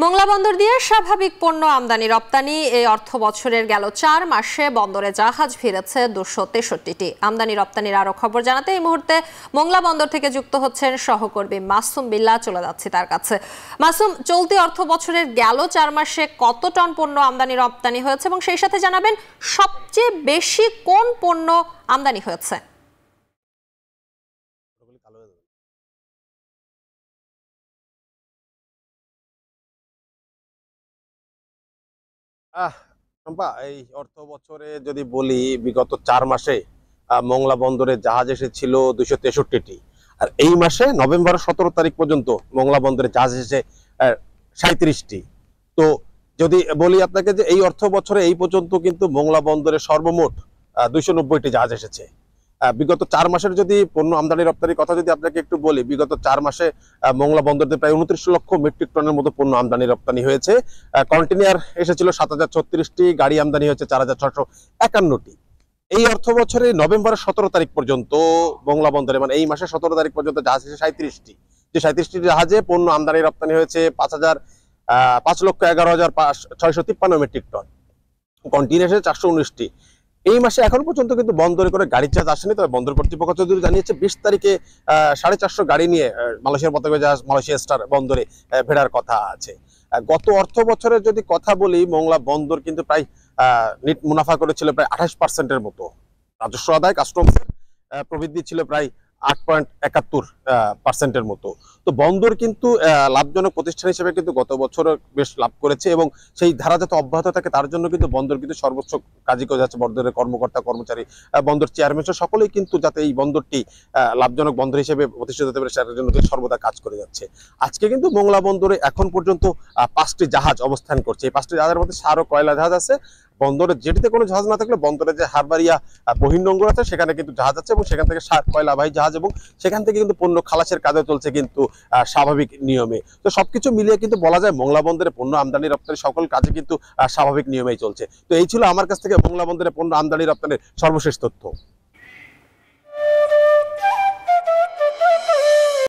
মোংলা বন্দর দিয়ে স্বাভাবিক পণ্য আমদানি রপ্তানি এই অর্থ বছরের গেল ৪ মাসে বন্দরে জাহাজ ফিরেছে ২৬৩টি। আমদানি রপ্তানির আরো খবর জানাতে এই মুহূর্তে মোংলা বন্দর থেকে যুক্ত হচ্ছেন সহকর্মী মাসুম বিল্লাহ। চলে যাচ্ছি তার কাছে। মাসুম, চলতি অর্থ বছরের গেল ৪ মাসে কত টন পণ্য আমদানি রপ্তানি হয়েছে এবং সেই সাথে জানাবেন সবচেয়ে বেশি কোন পণ্য আমদানি হয়েছে? এই অর্থ বছরে যদি বলি বিগত ৪ মাসে মোংলা বন্দরে জাহাজ এসেছিল ২৬৩টি, আর এই মাসে নভেম্বর ১৭ তারিখ পর্যন্ত মোংলা বন্দরে জাহাজ এসেছে ৩৭টি। তো যদি বলি আপনাকে যে এই অর্থ বছরে এই পর্যন্ত কিন্তু মোংলা বন্দরে সর্বমোট ২৯০টি জাহাজ এসেছে। বিগত ৪ মাসের যদি পণ্য আমদানি রপ্তানির কথা যদি আপনাকে একটু বলি, বিগত ৪ মাসে মোংলা বন্দরে প্রায় ২৯ লক্ষ মেট্রিক টনের মতো পণ্য আমদানি রপ্তানি হয়েছে। কন্টেইনার এসেছিল ৭০৩৬টি, গাড়ি আমদানি হয়েছে ৪৬৫১টি। এই অর্থ বছরে নভেম্বরের ১৭ তারিখ পর্যন্ত মোংলা বন্দরে, মানে এই মাসের ১৭ তারিখ পর্যন্ত জাহাজ এসেছে ৩৭টি। যে ৩৭টি জাহাজে পণ্য আমদানি রপ্তানি হয়েছে ৫,১১,৬৫৩ মেট্রিক টন, কন্টেইনার এসেছে ৪১৯টি। এই মাসে এখন পর্যন্ত কিন্তু বন্দরে করে গাড়ির জাহাজ আসেনি, তবে বন্দর কর্তৃপক্ষ যদি জানিয়েছে ২০ তারিখে ৪৫০ গাড়ি নিয়ে মালয়েশিয়ার পতাকা জাহাজ মালয়েশিয়া স্টার বন্দরে ভেড়ার কথা আছে। গত অর্থ বছরের যদি কথা বলি, মোংলা বন্দর কিন্তু প্রায় নেট মুনাফা করেছিল প্রায় ২৮%-এর মতো। রাজস্ব আদায়, কাস্টমসের প্রবৃদ্ধি ছিল প্রায় ৮.৭১%-এর মতো। তো বন্দর কিন্তু লাভজনক প্রতিষ্ঠান হিসেবে কিন্তু গত বছর বেশ লাভ করেছে এবং সেই ধারা যাতে অব্যাহত থাকে তার জন্য কিন্তু বন্দর কিন্তু সর্বোচ্চ কাজই করে যাচ্ছে। বন্দরের কর্মকর্তা কর্মচারী, বন্দর চেয়ারম্যান সকলেই কিন্তু যাতে এই বন্দরটি লাভজনক বন্দর হিসেবে প্রতিষ্ঠিত হতে পারে সেটার জন্য সর্বদা কাজ করে যাচ্ছে। আজকে কিন্তু মোংলা বন্দরে এখন পর্যন্ত ৫টি জাহাজ অবস্থান করছে। এই 5টি জাহাজের মধ্যে সার ও কয়লা জাহাজ আছে। বন্দরের জেটিতে কোনো জাহাজ না থাকলে বন্দরে যে হারবারিয়া বহির্নোঙর আছে সেখানে কিন্তু জাহাজ আছে এবং সেখান থেকে সার কয়লাবাহী জাহাজ এবং সেখান থেকে কিন্তু পণ্য খালাসের কাজও চলছে কিন্তু স্বাভাবিক নিয়মে। তো সবকিছু মিলিয়ে কিন্তু বলা যায় মোংলা বন্দরে পণ্য আমদানি রপ্তানি সকল কাজে কিন্তু স্বাভাবিক নিয়মেই চলছে। তো এই ছিল আমার কাছ থেকে মোংলা বন্দরে পণ্য আমদানি রপ্তানির সর্বশেষ তথ্য।